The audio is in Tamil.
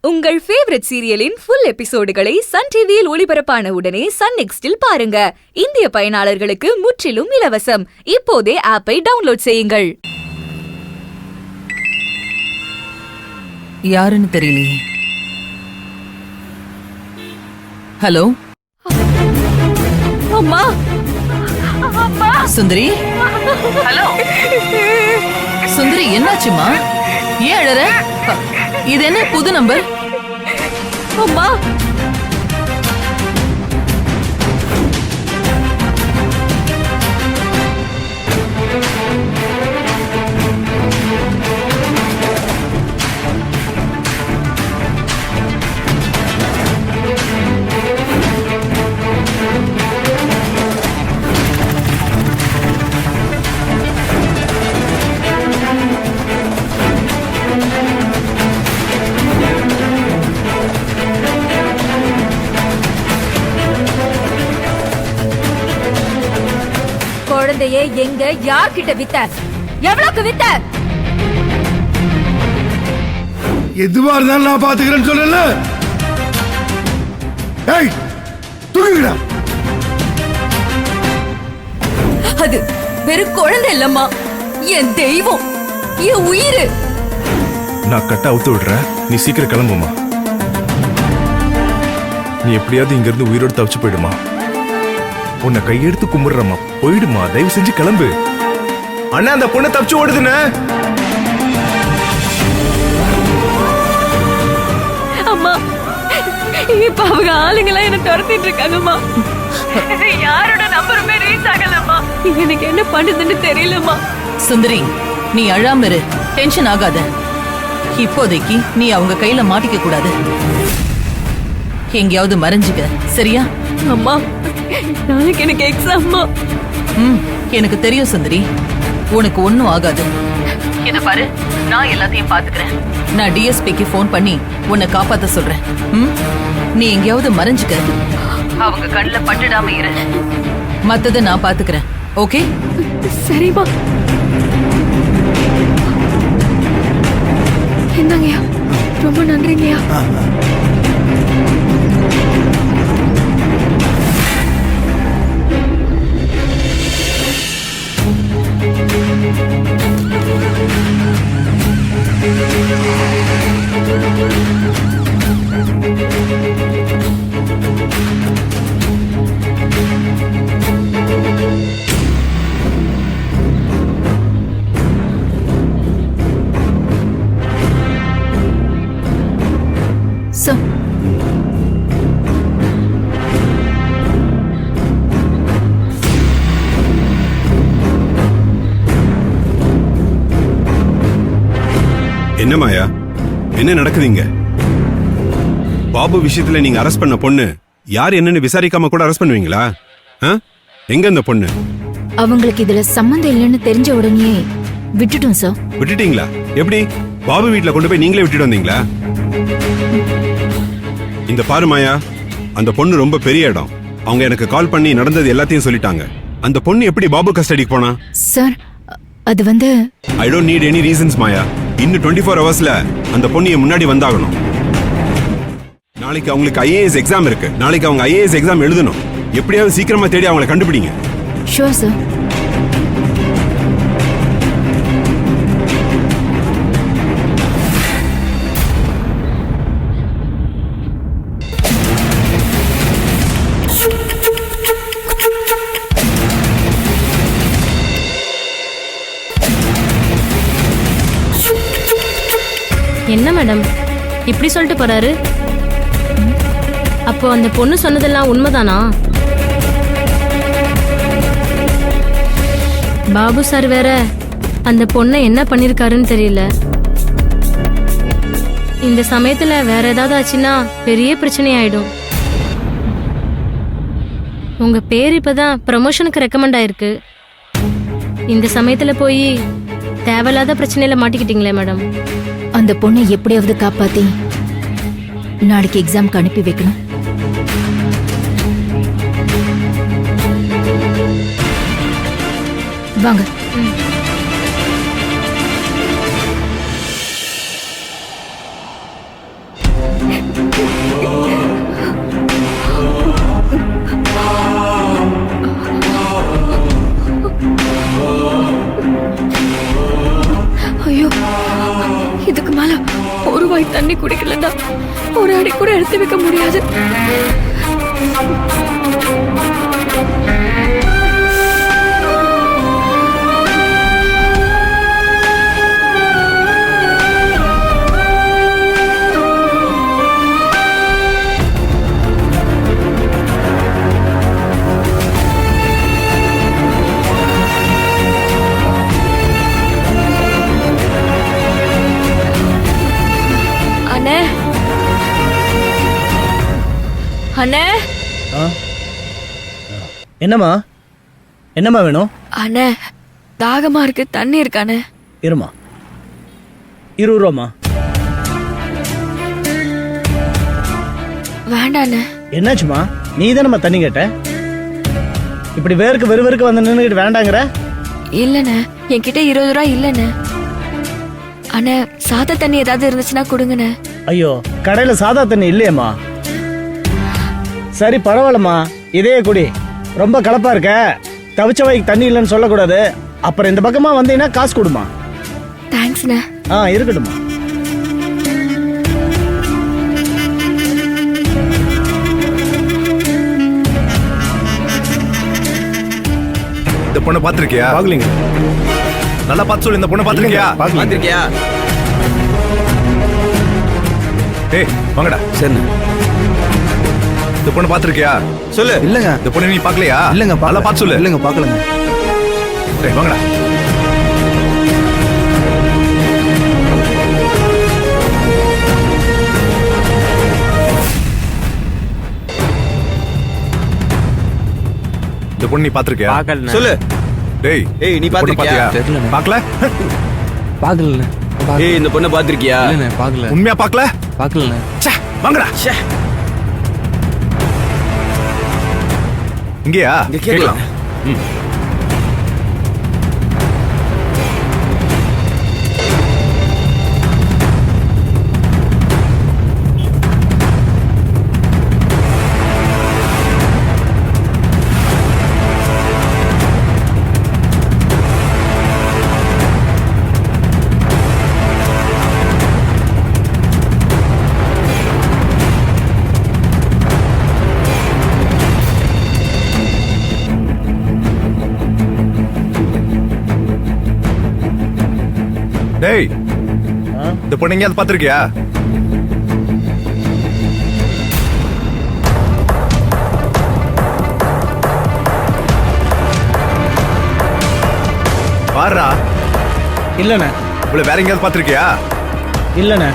உங்கள் ஃபேவரட் சீரியலின் ஃபுல் எபிசோடுகளை சன் டிவியில் ஒளிபரப்பான உடனே சன் நெக்ஸ்டில் பாருங்க. இந்திய பயனாளர்களுக்கு முற்றிலும் இலவசம். இப்போதே ஆப்பை டவுன்லோட் செய்யுங்கள். யாருன்னு தெரியலையே. ஹலோ அம்மா, அம்மா. சுந்தரி. ஹலோ சுந்தரி, என்னாச்சுமா? ஏன் அழற? இது என்ன புது நம்பர்? அம்மா, குழந்தையே எங்க, யார்கிட்ட வித்த, எவ்வளவுக்கு வித்த? எதுவா இருந்தாலும் நான் பாத்துக்கிறேன்னு சொல்லல. ஏய், தூக்குங்கடா. அது வெறும் குழந்தை இல்லம்மா, என் தெய்வம், என் உயிர். நான் கட்ட அவுத்து விடுறேன், நீ சீக்கிரம் கிளம்புமா. நீ எப்படியாவது இங்க இருந்து உயிரோடு தப்பிச்சு போயிடுமா. உன்னை கையெடுத்து கும்பிடுறமா, போயிடுமா, தயவு செஞ்சு கிளம்பு. அண்ணா, அந்த பொண்ணை தப்பிச்சு ஓடுதுண்ணே. அம்மா, இப்ப அவங்க ஆளுங்களா என்ன துரத்திட்டு இருக்காங்கம்மா. யாரோட நம்பருமே ரீச் ஆகலம்மா. எனக்கு என்ன பண்ணுதுன்னு தெரியலம்மா. சுந்தரி, நீ அழாம இரு, டென்ஷன் ஆகாத. இப்போதைக்கு நீ அவங்க கையில மாட்டிக்க கூடாது. எங்கேயாவது மறைஞ்சுக்க, சரியா? அம்மா, நாளைக்கு எனக்கு எக்ஸாம்மா. எனக்கு தெரியும் சுந்தரி, உனக்கு ஒண்ணும் ஆகாது. இத பாரு, நான் எல்லாத்தையும் பாத்துக்கிறேன். நான் டிஎஸ்பிக்கு போன் பண்ணி உன்னை காப்பாத்த சொல்றேன். நீ எங்கேயாவது மறைஞ்சுக்க, அவங்க கண்ணுல பட்டுடாம இரு. மத்தத நான் பாத்துக்கிறேன், ஓகே? சரிம்மா. என்னங்கய்யா, ரொம்ப நன்றிங்கய்யா. என்ன மாயா, என்ன நடக்குதுங்க? பாபு விஷயத்துல நீங்க அரெஸ்ட் பண்ண பொண்ணு யார் என்னன்னு விசாரிக்காம கூட அரெஸ்ட் பண்ணுவீங்களா? எங்க அந்த பொண்ணு? அவங்களுக்கு இதுல சம்பந்தம் இல்லைன்னு தெரிஞ்ச உடனே விட்டுட்டோம் சார். விட்டுட்டீங்களா? எப்படி? பாபு வீட்டுல கொண்டு போய் நீங்களே விட்டுட்டு வந்தீங்களா? இந்த பாரு மாயா, அந்த பொண்ணு ரொம்ப பெரிய இடம். அவங்க எனக்கு கால் பண்ணி நடந்தது எல்லாத்தையும் சொல்லிட்டாங்க. அந்த பொண்ணு எப்படி பாபு கஸ்டடிக்கு போனா? சார், அது வந்து I don't need any reasons Maya. இன்னும் 24 ஹவர்ஸ்ல அந்த பொண்ணு முன்னாடி வந்தாகணும். நாளைக்கு அவங்களுக்கு ஐஏஎஸ் எக்ஸாம் இருக்கு. நாளைக்கு அவங்க ஐஏஎஸ் எக்ஸாம் எழுதணும். எப்படியாவது சீக்கிரமா தேடி அவங்களை கண்டுபிடிங்க. Sure sir. என்ன மேடம் இப்படி சொல்லிட்டு போறாரு? அப்போ அந்த பொண்ணு சொன்னதெல்லாம் உண்மைதானா? பாபு சார் வேற அந்த பொண்ணை என்ன பண்ணிருக்காருன்னு தெரியல. இந்த சமயத்துல வேற ஏதாவது ஆச்சுன்னா பெரிய பிரச்சனை ஆயிடும். உங்க பேர் இப்பதான் ப்ரமோஷனுக்கு ரெக்கமெண்ட் ஆயிருக்கு. இந்த சமயத்துல போய் தேவையில்லாத பிரச்சனையில மாட்டிக்கிட்டீங்களே மேடம். அந்த பொண்ணை எப்படியாவது காப்பாத்தி நாளைக்கு எக்ஸாம்க்கு அனுப்பி வைக்கணும். வாங்க. ஒரு வாய் தண்ணி குடிக்கலன்னா ஒரு அடி கூட எடுத்து வைக்க முடியாது. அண்ணே, அண்ணே, என்னம்மா என்னம்மா வேணும்? அண்ணே, தாகமா இருக்கு, தண்ணி இருக்கானே? இருமா, 20 ரூபாம்மா. வேண்டாண்ணே. என்னாச்சுமா? நீ தானம்மா தண்ணி கேட்ட, இப்படி வேருக்கு வெறுவருக்கு வந்து நின்றுக்கிட்டு வேண்டாங்கிற? இல்லண்ணே, என்கிட்ட 20 ரூபா இல்லண்ணே. அண்ணே, சாதா தண்ணி ஏதாவது இருந்துச்சுன்னா கொடுங்கண்ணே. ஐயோ, கடையில சாதா தண்ணி இல்லையேம்மா. சரி பரவாயில்லம்மா, இதே குடி. ரொம்ப கலப்பா இருக்க, தவிச்ச வாய்க்கு தண்ணி இல்லைன்னு சொல்லக்கூடாது. அப்புறம் இந்த பக்கமா வந்தீங்கன்னா காசு கொடுமா. தேங்க்ஸ்ண்ணே. இருக்கட்டும்மா. இந்த பொண்ணை பாத்திருக்கியா? பாக்கலீங்க. நல்லா பார்த்து சொல்லு, இந்த பொண்ணை பாத்திருக்கியா? பாத்திருக்கியா? ஏய் வாங்கடா. சரி. இந்த பொண்ணை பாத்திருக்கியா? சொல்லு. இல்லங்க. இந்த பொண்ணை நீ பாக்கலையா? இல்லங்க. நல்லா பார்த்து சொல்லு. இல்லங்க, பாக்கலங்க. ஏய் வாங்கடா. இந்த பொண்ணு நீ பாத்திருக்கியா? சொல்லு. டேய் ஏய், நீ பாத்திருக்கியா? தெரியலண்ணே. பாக்கல? பாக்கலண்ணே. ஏய், இந்த பொண்ணை பாத்திருக்கியா? இல்லண்ணே, பாக்கல. உண்மையா பாக்கல? பாக்கலண்ணே. ச்சே, வாங்கடா. இங்கயா? இங்க கேக்கலாம். டேய் இந்த பொண்ணு எங்கேயாவது பாத்திருக்கியா? பாருடா. இல்லண்ணே. இவ்வளவு வேற எங்கேயாவது பாத்திருக்கியா? இல்லண்ணே.